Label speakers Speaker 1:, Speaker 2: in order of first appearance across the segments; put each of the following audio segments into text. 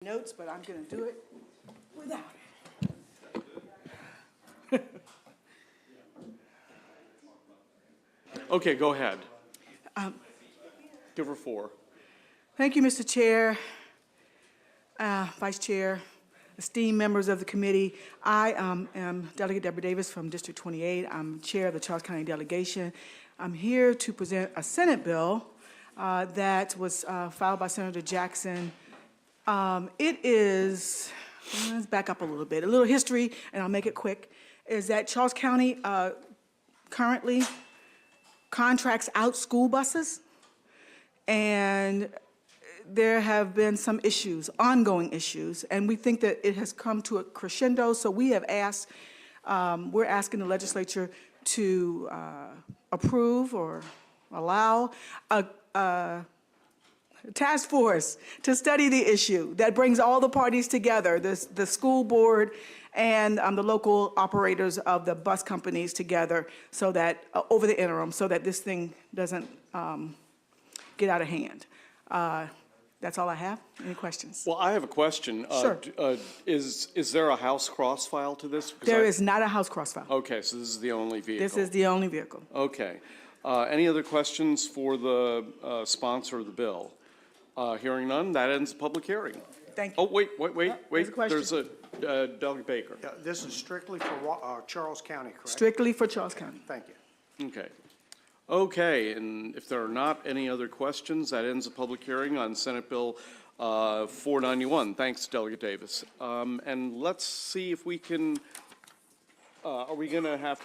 Speaker 1: notes, but I'm going to do it without it.
Speaker 2: Okay, go ahead. Give her 4.
Speaker 1: Thank you, Mr. Chair, Vice Chair, esteemed members of the committee. I am Delegate Deborah Davis from District 28. I'm Chair of the Charles County Delegation. I'm here to present a Senate bill that was filed by Senator Jackson. Let's back up a little history, and I'll make it quick, is that Charles County currently contracts out school buses, and there have been some issues, ongoing issues, and we think that it has come to a crescendo, so we have asked, we're asking the legislature to approve or allow a task force to study the issue that brings all the parties together, the school board and the local operators of the bus companies together, so that over the interim, so that this thing doesn't get out of hand. That's all I have. Any questions?
Speaker 2: Well, I have a question.
Speaker 1: Sure.
Speaker 2: Is there a House cross file to this?
Speaker 1: There is not a House cross file.
Speaker 2: Okay, so this is the only vehicle.
Speaker 1: This is the only vehicle.
Speaker 2: Okay. Any other questions for the sponsor of the bill? Hearing none, that ends the public hearing.
Speaker 1: Thank you.
Speaker 2: Oh, wait.
Speaker 1: There's a question.
Speaker 2: There's a Delegate Baker.
Speaker 3: Yeah, this is strictly for Charles County, correct?
Speaker 1: Strictly for Charles County.
Speaker 3: Thank you.
Speaker 2: Okay. Okay, and if there are not any other questions, that ends the public hearing on Senate Bill 491. Thanks, Delegate Davis. And let's see if we can, are we going to have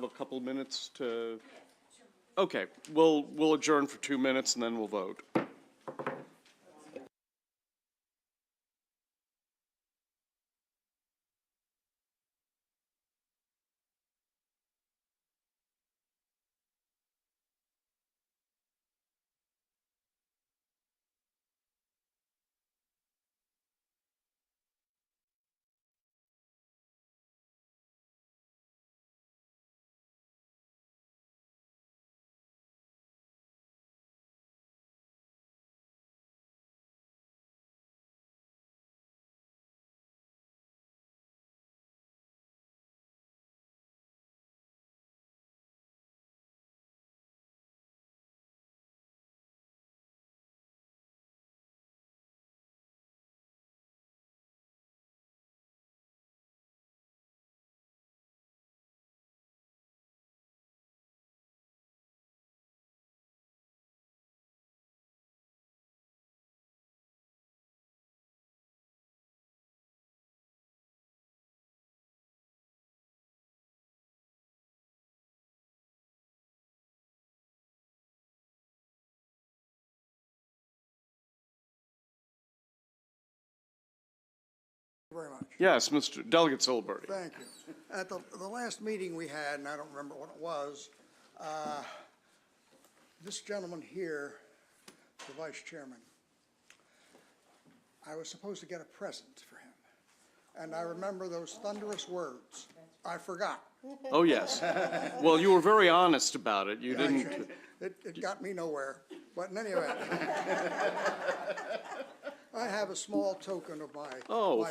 Speaker 2: a couple of minutes to? Okay, we'll adjourn for 2 minutes and then we'll vote.
Speaker 4: Very much.
Speaker 2: Yes, Mr. Delegate Silberty.
Speaker 4: Thank you. At the last meeting we had, and I don't remember what it was, this gentleman here, the vice chairman, I was supposed to get a present for him. And I remember those thunderous words. I forgot.
Speaker 2: Oh, yes. Well, you were very honest about it. You didn't.
Speaker 4: It got me nowhere. But in any event, I have a small token of my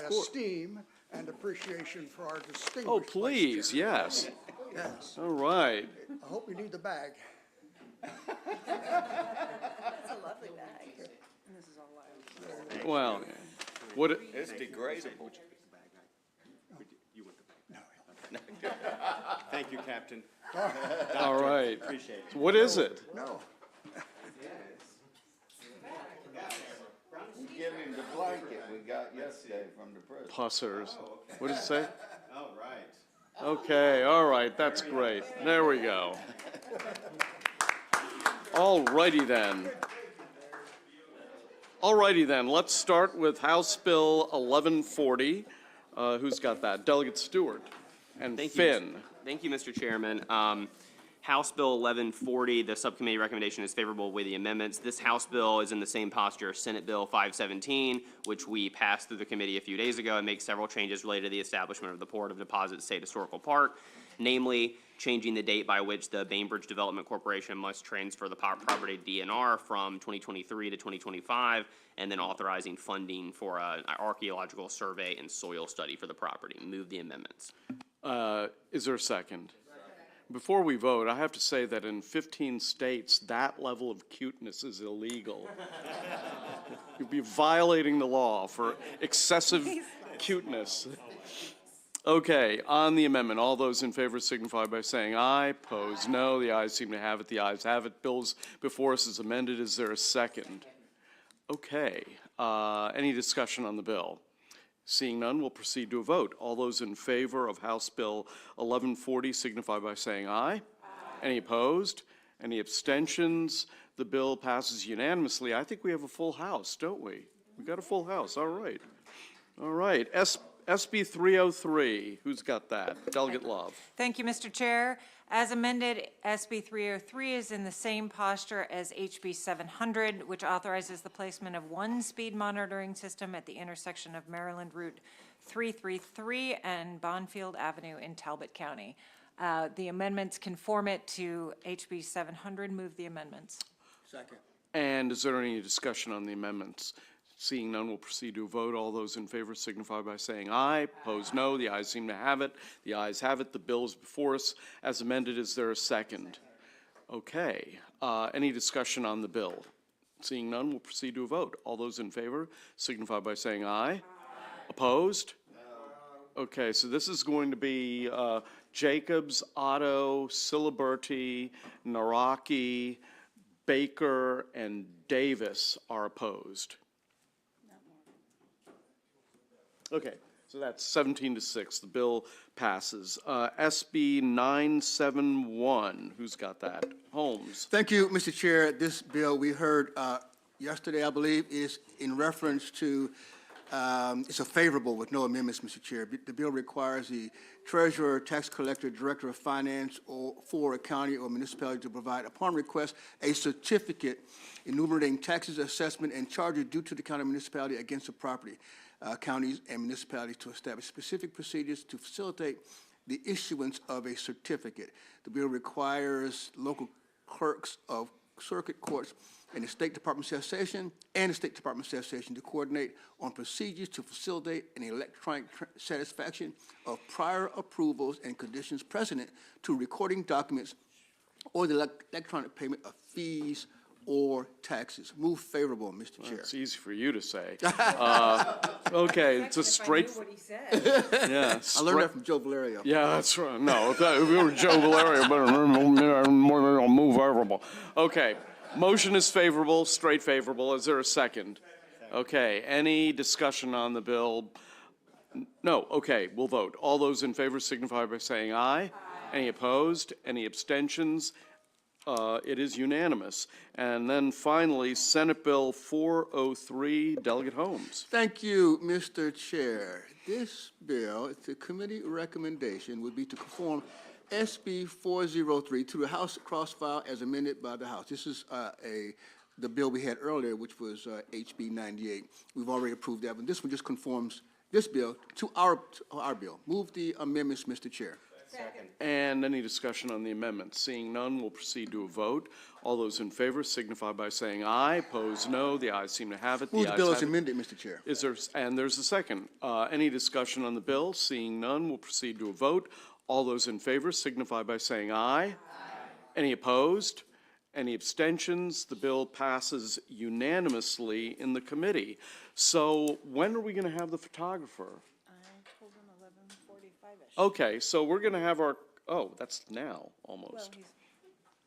Speaker 4: esteem and appreciation for our distinguished
Speaker 2: Oh, please,
Speaker 4: vice chairman.
Speaker 2: yes.
Speaker 4: Yes.
Speaker 2: All right.
Speaker 4: I hope you need the bag.
Speaker 5: That's a lovely bag.
Speaker 2: Well, what?
Speaker 6: It's degradable. Thank you, Captain.
Speaker 2: All right.
Speaker 6: Appreciate it.
Speaker 2: What is it?
Speaker 4: No.
Speaker 6: Give him the blanket we got yesterday from the president.
Speaker 2: Pussers. What does it say?
Speaker 6: All right.
Speaker 2: Okay, all right, that's great. There we go. All righty then. All righty then, let's start with House Bill 1140. Who's got that? Delegate Stewart and Finn.
Speaker 7: Thank you, Mr. Chairman. House Bill 1140, the subcommittee recommendation is favorable with the amendments. This House bill is in the same posture as Senate Bill 517, which we passed through the committee a few days ago, and makes several changes related to the establishment of the Port of Deposit State Historical Park. Namely, changing the date by which the Bainbridge Development Corporation must transfer the property to DNR from 2023 to 2025, and then authorizing funding for an archaeological survey and soil study for the property. Move the amendments.
Speaker 2: Is there a second? Before we vote, I have to say that in 15 states, that level of cuteness is illegal. You'd be violating the law for excessive cuteness. Okay, on the amendment, all those in favor signify by saying aye. Opposed, no. The ayes seem to have it. The ayes have it. Bills before us is amended. Is there a second? Okay, any discussion on the bill? Seeing none, we'll proceed to a vote. All those in favor of House Bill 1140 signify by saying aye. Any opposed? Any abstentions? The bill passes unanimously. I think we have a full house, don't we? We got a full house, all right. All right, SB 303, who's got that? Delegate Love.
Speaker 8: Thank you, Mr. Chair. As amended, SB 303 is in the same posture as HB 700, which authorizes the placement of one speed monitoring system at the intersection of Maryland Route 333 and Bonfield Avenue in Talbot County. The amendments conform it to HB 700. Move the amendments.
Speaker 4: Second.
Speaker 2: And is there any discussion on the amendments? Seeing none, we'll proceed to a vote. All those in favor signify by saying aye. Opposed, no. The ayes seem to have it. The ayes have it. The bill is before us. As amended, is there a second? Okay. Any discussion on the bill? Seeing none, we'll proceed to a vote. All those in favor signify by saying aye. Opposed? No. Okay, so this is going to be Jacobs, Otto, Siliberti, Naraki, Baker, and Davis are opposed. Okay, so that's 17-6. The bill passes. SB 971, who's got that? Holmes.
Speaker 9: Thank you, Mr. Chair. This bill we heard yesterday, I believe, is in reference to, it's a favorable with no amendments, Mr. Chair. The bill requires the treasurer, tax collector, director of finance for a county or municipality to provide, upon request, a certificate enumerating taxes, assessment, and charges due to the county or municipality against the property. Counties and municipalities to establish specific procedures to facilitate the issuance of a certificate. The bill requires local clerks of circuit courts and the State Department of Taxation to coordinate on procedures to facilitate an electronic satisfaction of prior approvals and conditions precedent to recording documents or the electronic payment of fees or taxes. Move favorable, Mr. Chair.
Speaker 2: It's easy for you to say. Okay, it's a straight.
Speaker 8: What he said.
Speaker 2: Yeah,
Speaker 9: I learned that from Joe Valerio.
Speaker 2: Yeah, that's right. No, if we were Joe Valerio, better move favorable. Okay, motion is favorable, straight favorable. Is there a second? Okay, any discussion on the bill? No, okay, we'll vote. All those in favor signify by saying aye. Any opposed? Any abstentions? It is unanimous. And then finally, Senate Bill 403, Delegate Holmes.
Speaker 9: Thank you, Mr. Chair. This bill, the committee recommendation would be to conform SB 403 to the House cross-file as amended by the House. This is the bill we had earlier, which was HB 98. We've already approved that, but this one just conforms this bill to our bill. Move the amendments, Mr. Chair.
Speaker 8: Second.
Speaker 2: And any discussion on the amendment? Seeing none, we'll proceed to a vote. All those in favor signify by saying aye. Opposed, no. The ayes seem to have it.
Speaker 9: Move the bill as amended, Mr. Chair.
Speaker 2: Is there, and there's a second. Any discussion on the bill? Seeing none, we'll proceed to a vote. All those in favor signify by saying aye. Aye. Any opposed? Any abstentions? The bill passes unanimously in the committee. So when are we going to have the photographer?
Speaker 8: I told him 11:45-ish.
Speaker 2: Okay, so we're going to have our, oh, that's now,
Speaker 8: Well,
Speaker 2: almost.
Speaker 8: he's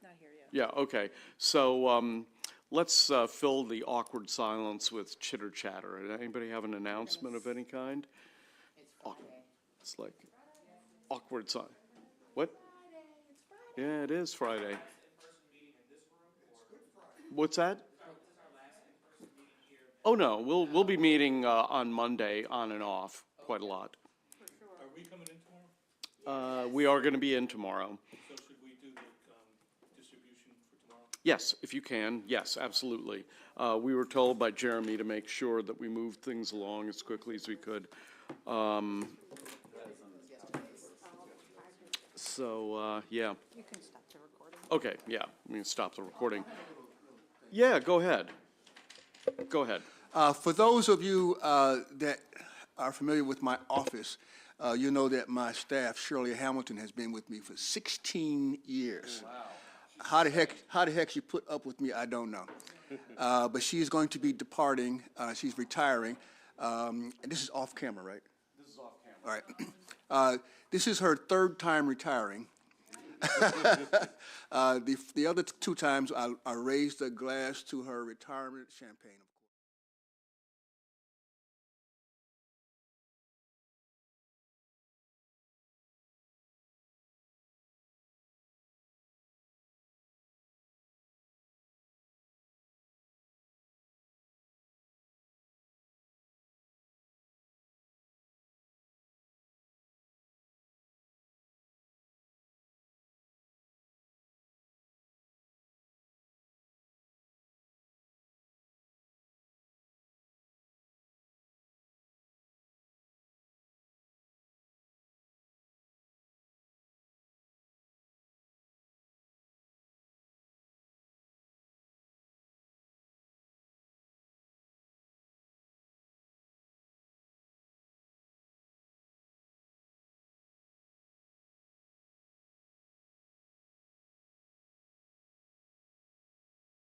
Speaker 8: not here yet.
Speaker 2: Yeah, okay. So let's fill the awkward silence with chitter chatter. Anybody have an announcement of any kind? It's like awkward silence. What? Yeah, it is Friday. What's that? Oh, no, we'll be meeting on Monday, on and off, quite a lot.
Speaker 10: Are we coming in tomorrow?
Speaker 2: We are going to be in tomorrow.
Speaker 10: So should we do the distribution for tomorrow?
Speaker 2: Yes, if you can, yes, absolutely. We were told by Jeremy to make sure that we moved things along as quickly as we could. So, yeah.
Speaker 8: You can stop the recording.
Speaker 2: Okay, yeah, we can stop the recording. Yeah, go ahead. Go ahead.
Speaker 9: For those of you that are familiar with my office, you know that my staff, Shirley Hamilton, has been with me for 16 years. Wow. How the heck she put up with me, I don't know. But she is going to be departing. She's retiring. And this is off camera, right? This is off camera. All right. This is her third time retiring. The other two times, I raised a glass to her retirement champagne.